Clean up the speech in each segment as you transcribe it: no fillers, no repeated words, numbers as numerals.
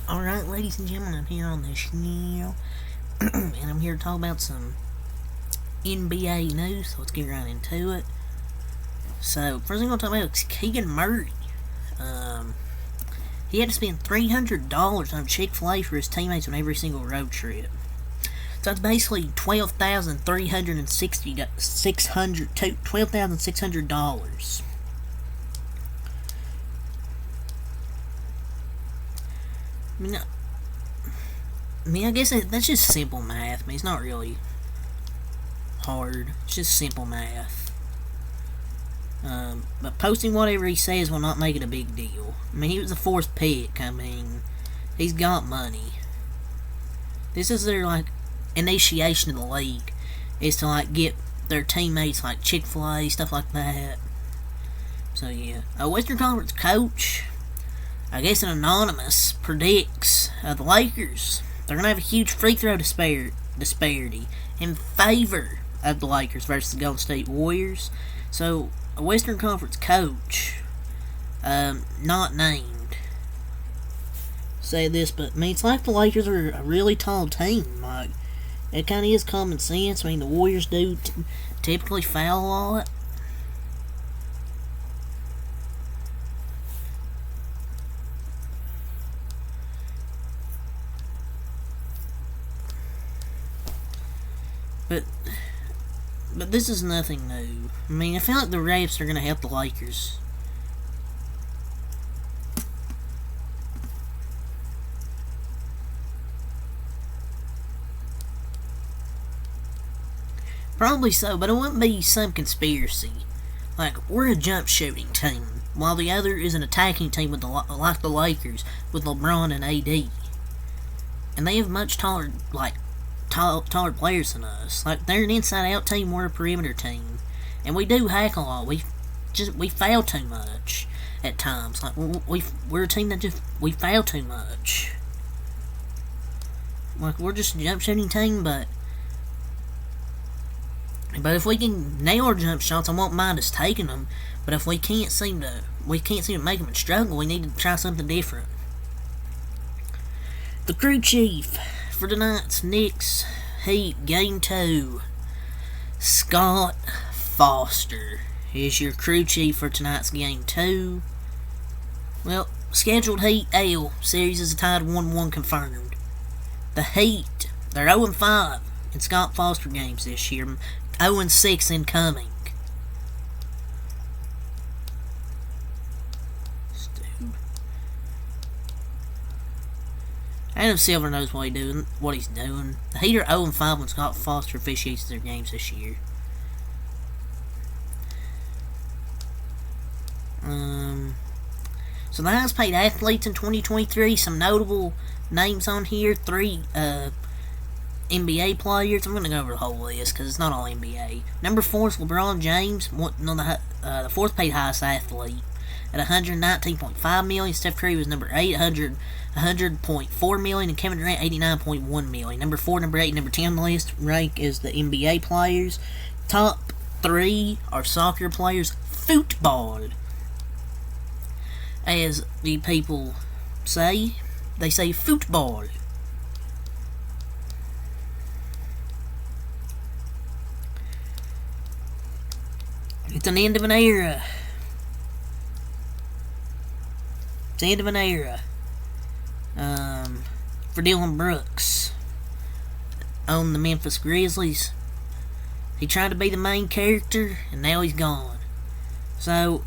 Alright, ladies and gentlemen, I'm here on the channel, and I'm here to talk about some NBA news, so let's get right into it. So, first thing I'm going to talk about is Keegan Murray. He had to spend $300 on Chick-fil-A for his teammates on every single road trip. So it's basically $12,600. I guess that's just simple math. It's not really hard. It's just simple math. But posting whatever he says will not make it a big deal. He was the fourth pick. He's got money. This is their, initiation of the league. Is to, get their teammates, Chick-fil-A, stuff like that. So, yeah. A Western Conference coach, I guess an anonymous, predicts the Lakers, they're going to have a huge free throw disparity in favor of the Lakers versus the Golden State Warriors. So, a Western Conference coach, not named, say this, but it's like the Lakers are a really tall team. It kind of is common sense. The Warriors do typically foul a lot. But this is nothing new. I feel like the refs are going to help the Lakers. Probably so, but it wouldn't be some conspiracy. We're a jump shooting team, while the other is an attacking team with like the Lakers, with LeBron and AD. And they have much taller players than us. They're an inside-out team, we're a perimeter team. And we do hack a lot. We foul too much at times. We're a team that we foul too much. We're just a jump shooting team, but if we can nail our jump shots, I won't mind us taking them. But if we can't seem to make them and struggle, we need to try something different. The crew chief for tonight's Knicks Heat Game 2, Scott Foster is your crew chief for tonight's Game 2. Well, scheduled Heat L series is tied 1-1 confirmed. The Heat, they're 0-5 in Scott Foster games this year, 0-6 incoming. Adam Silver knows what he's doing. The Heat are 0-5 when Scott Foster officiates their games this year. So the highest paid athletes in 2023, some notable names on here. 3 NBA players. I'm going to go over the whole list because it's not all NBA. Number 4 is LeBron James, the fourth paid highest athlete at $119.5 million. Steph Curry was number 8, $100.4 million, and Kevin Durant $89.1 million. Number 4, number 8, number 10 on the list rank is the NBA players. Top 3 are soccer players. Football, as the people say, they say football. It's an end of an era. It's the end of an era. For Dillon Brooks on the Memphis Grizzlies. He tried to be the main character, and now he's gone. So,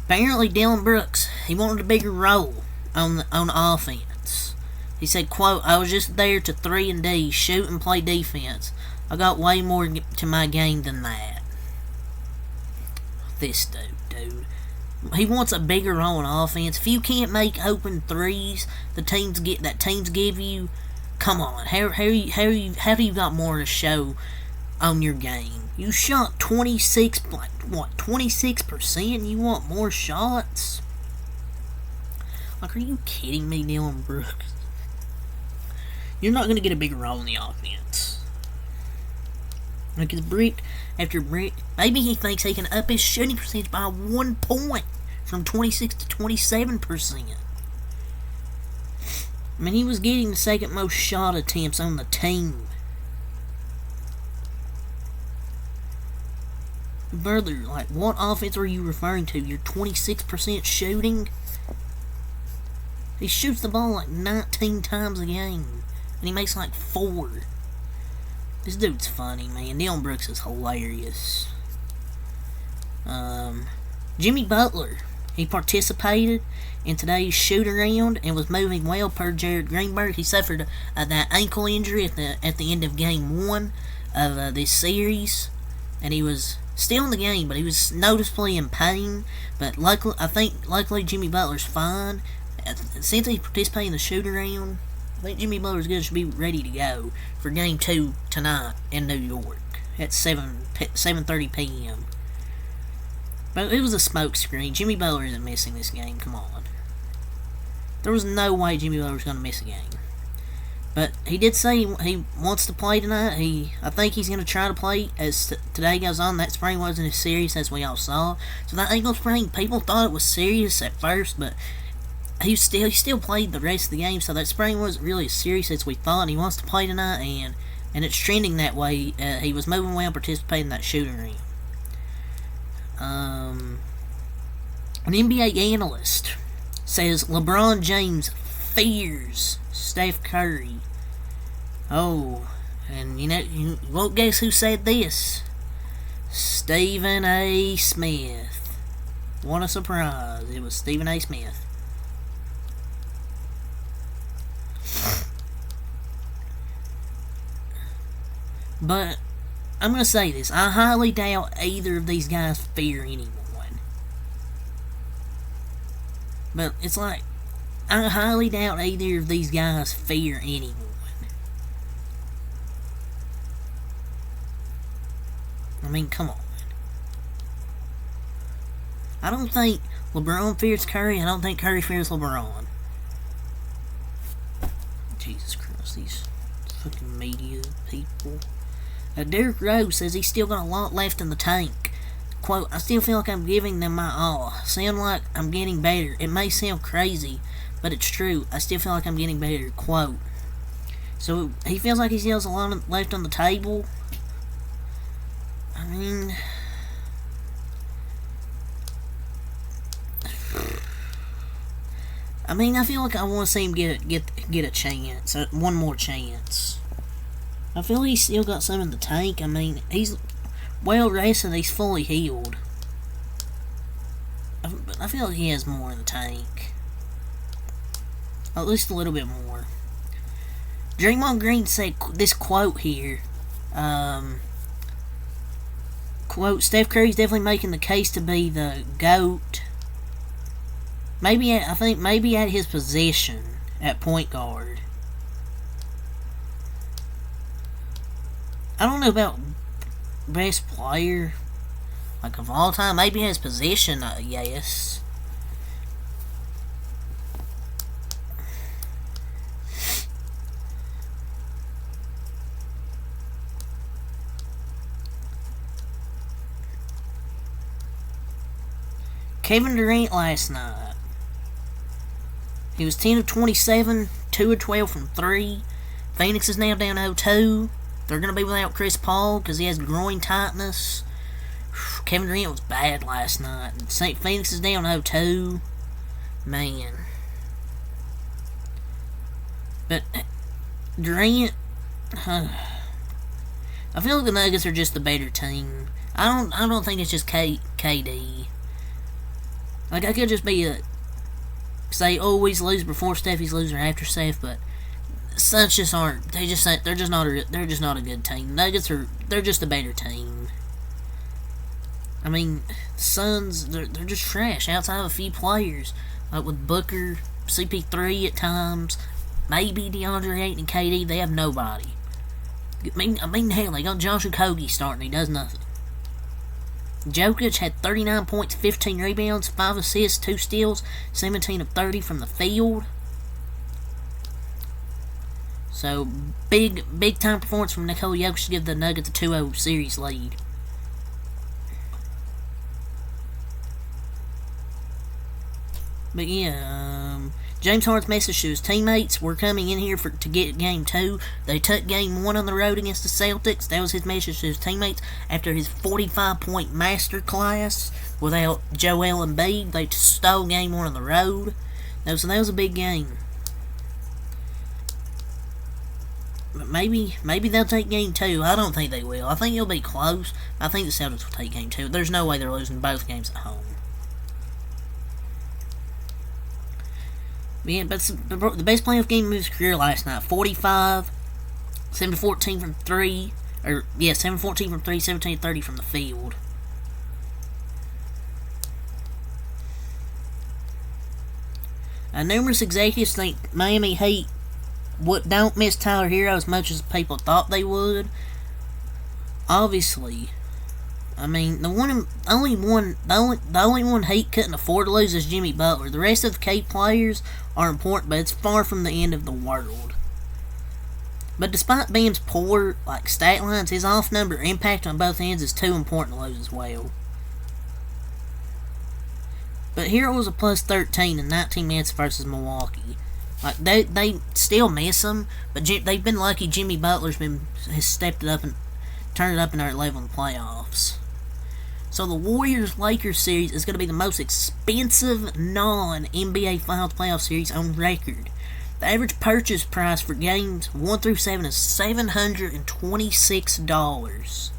apparently Dillon Brooks, he wanted a bigger role on offense. He said, quote, "I was just there to 3 and D, shoot and play defense. I got way more to my game than that." This dude. He wants a bigger role on offense. If you can't make open threes teams give you, come on. How do you got more to show on your game? You shot 26%? You want more shots? Are you kidding me, Dillon Brooks? You're not going to get a bigger role in the offense. Because brick after brick, maybe he thinks he can up his shooting percentage by 1 point from 26 to 27%. I mean, he was getting the second most shot attempts on the team. Brother, like, what offense are you referring to? You're 26% shooting? He shoots the ball like 19 times a game, and he makes like 4. This dude's funny, man. Dillon Brooks is hilarious. Jimmy Butler, he participated in today's shoot-around and was moving well per Jared Greenberg. He suffered that ankle injury at the end of Game 1 of this series, and he was still in the game, but he was noticeably in pain. But luckily Jimmy Butler's fine. Since he participated in the shoot-around, I think Jimmy Butler's good, should be ready to go for Game 2 tonight in New York at 7:30 p.m. But it was a smokescreen. Jimmy Butler isn't missing this game. Come on. There was no way Jimmy Butler was going to miss a game. But he did say he wants to play tonight. I think he's going to try to play as today goes on. That sprain wasn't as serious as we all saw. So that ankle sprain, people thought it was serious at first, but he still played the rest of the game. So that sprain wasn't really as serious as we thought. He wants to play tonight, and it's trending that way. He was moving well, participating in that shooting ring. An NBA analyst says LeBron James fears Steph Curry. Oh, and you won't guess who said this? Stephen A. Smith. What a surprise. It was Stephen A. Smith. But I'm going to say this. I highly doubt either of these guys fear anyone. But it's like, I highly doubt either of these guys fear anyone. I mean, come on. I don't think LeBron fears Curry. I don't think Curry fears LeBron. Jesus Christ, these fucking media people. Derrick Rose says he's still got a lot left in the tank. Quote, I still feel like I'm giving them my all. Sound like I'm getting better. It may sound crazy, but it's true. I still feel like I'm getting better. Quote. So he feels like he still has a lot left on the table. I mean, I feel like I want to see him get a chance, one more chance. I feel like he's still got some in the tank. I mean, he's well rested, he's fully healed. I feel like he has more in the tank. At least a little bit more. Draymond Green said this quote here. Quote, Steph Curry's definitely making the case to be the GOAT. Maybe at his position at point guard. I don't know about best player, like of all time. Maybe his position, yes. Kevin Durant last night. He was 10 of 27, 2 of 12 from 3. Phoenix is now down 0-2. They're going to be without Chris Paul because he has groin tightness. Kevin Durant was bad last night. St. Phoenix is down 0-2. Man. But Durant, I feel like the Nuggets are just the better team. I don't think it's just KD. Like, I could just be say, always lose before Steph, he's losing after Steph, but Suns just aren't. They're just not a good team. Nuggets they're just a better team. I mean, Suns, they're just trash outside of a few players, like with Booker, CP3 at times, maybe DeAndre Ayton and KD. They have nobody. I mean, hell, they got Josh Okogie starting. He does nothing. Jokic had 39 points, 15 rebounds, 5 assists, 2 steals, 17 of 30 from the field. So, big time performance from Nikola Jokic to give the Nuggets a 2-0 series lead. But yeah, James Harden's message to his teammates: we're coming in here to get game 2. They took game 1 on the road against the Celtics. That was his message to his teammates after his 45-point masterclass without Joel Embiid. They stole game 1 on the road. So that was a big game. But maybe they'll take game 2. I don't think they will. I think it'll be close. I think the Celtics will take game 2. There's no way they're losing both games at home. Yeah, but the best playoff game of his career last night. 45, 7-14 from 3. 7-14 from 3, 17-30 from the field. Numerous executives think Miami Heat don't miss Tyler Hero as much as people thought they would. Obviously, I mean, the only one Heat couldn't afford to lose is Jimmy Butler. The rest of the key players are important, but it's far from the end of the world. But despite Bam's poor stat lines, his off-number impact on both ends is too important to lose as well. But Hero was a plus 13 in 19 minutes versus Milwaukee. They still miss him, but they've been lucky. Jimmy Butler's has stepped it up and turned it up another level in the playoffs. So the Warriors-Lakers series is going to be the most expensive non-NBA Finals playoff series on record. The average purchase price for games 1 through 7 is $726.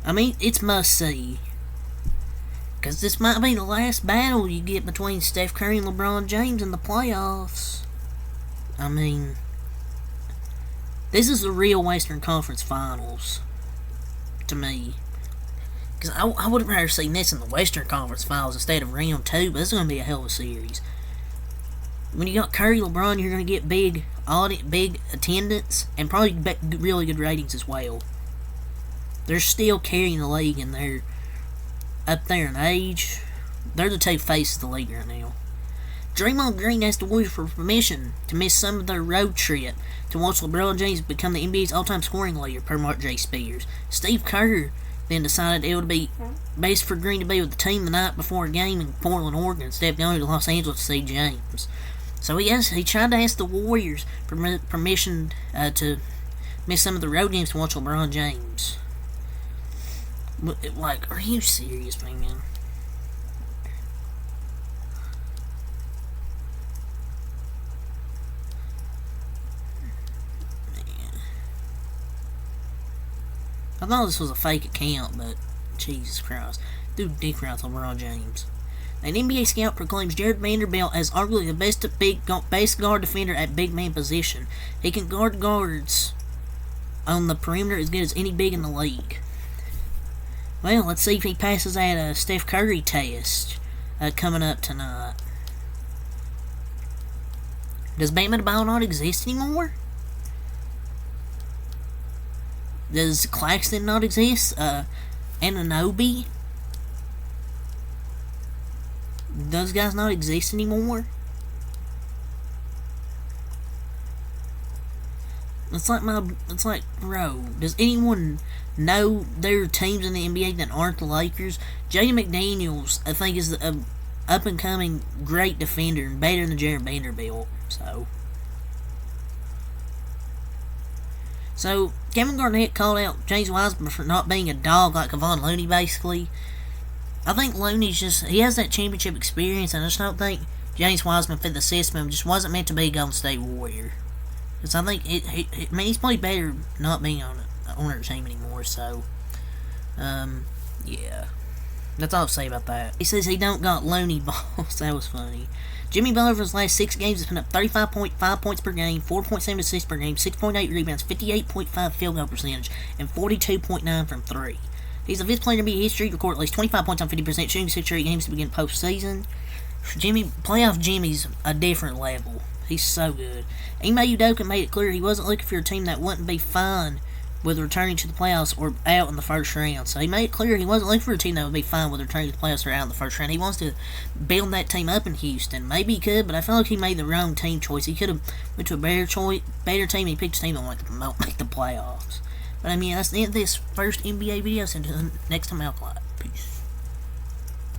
I mean, it's must-see. Because this might be the last battle you get between Steph Curry and LeBron James in the playoffs. I mean, this is the real Western Conference Finals, to me. Because I would have rather seen this in the Western Conference Finals instead of round 2, but this is going to be a hell of a series. When you got Curry, LeBron, you're going to get big attendance, and probably really good ratings as well. They're still carrying the league, and they're up there in age. They're the two faces of the league right now. Draymond Green asked the Warriors for permission to miss some of their road trip to watch LeBron James become the NBA's all-time scoring leader, per Mark J. Spears. Steve Kerr then decided it would be best for Green to be with the team the night before a game in Portland, Oregon, instead of going to Los Angeles to see James. So he tried to ask the Warriors permission to miss some of the road games to watch LeBron James. Are you serious, man? I thought this was a fake account, but Jesus Christ. Dude, dick around LeBron James. An NBA scout proclaims Jared Vanderbilt as arguably the best guard defender at big man position. He can guard guards on the perimeter as good as any big in the league. Well, let's see if he passes that Steph Curry test coming up tonight. Does Bam Adebayo not exist anymore? Does Claxton not exist? Anunoby? Those guys not exist anymore? It's like, bro, does anyone know there are teams in the NBA that aren't the Lakers? Jaden McDaniels, I think, is the up-and-coming great defender and better than Jared Vanderbilt. So, Kevin Garnett called out James Wiseman for not being a dog like Kevon Looney, basically. I think Looney's he has that championship experience, and I just don't think James Wiseman fit the system. Just wasn't meant to be a Golden State Warrior. Because I think he's played better not being on our team anymore, so, yeah. That's all I'll say about that. He says he don't got Looney balls. That was funny. Jimmy Butler for his last 6 games has put up 35.5 points per game, 4.7 assists per game, 6.8 rebounds, 58.5 field goal percentage, and 42.9 from 3. He's the 5th player in NBA history to record at least 25 points on 50% shooting 6 straight games to begin postseason. Playoff Jimmy's a different level. He's so good. Ime Udoka made it clear he wasn't looking for a team that wouldn't be fine with returning to the playoffs or out in the first round. So he made it clear he wasn't looking for a team that would be fine with returning to the playoffs or out in the first round. He wants to build that team up in Houston. Maybe he could, but I feel like he made the wrong team choice. He could have went to a better team. He picked a team that won't make the playoffs. But I mean, that's the end of this first NBA video. So until next time, I'll Peace.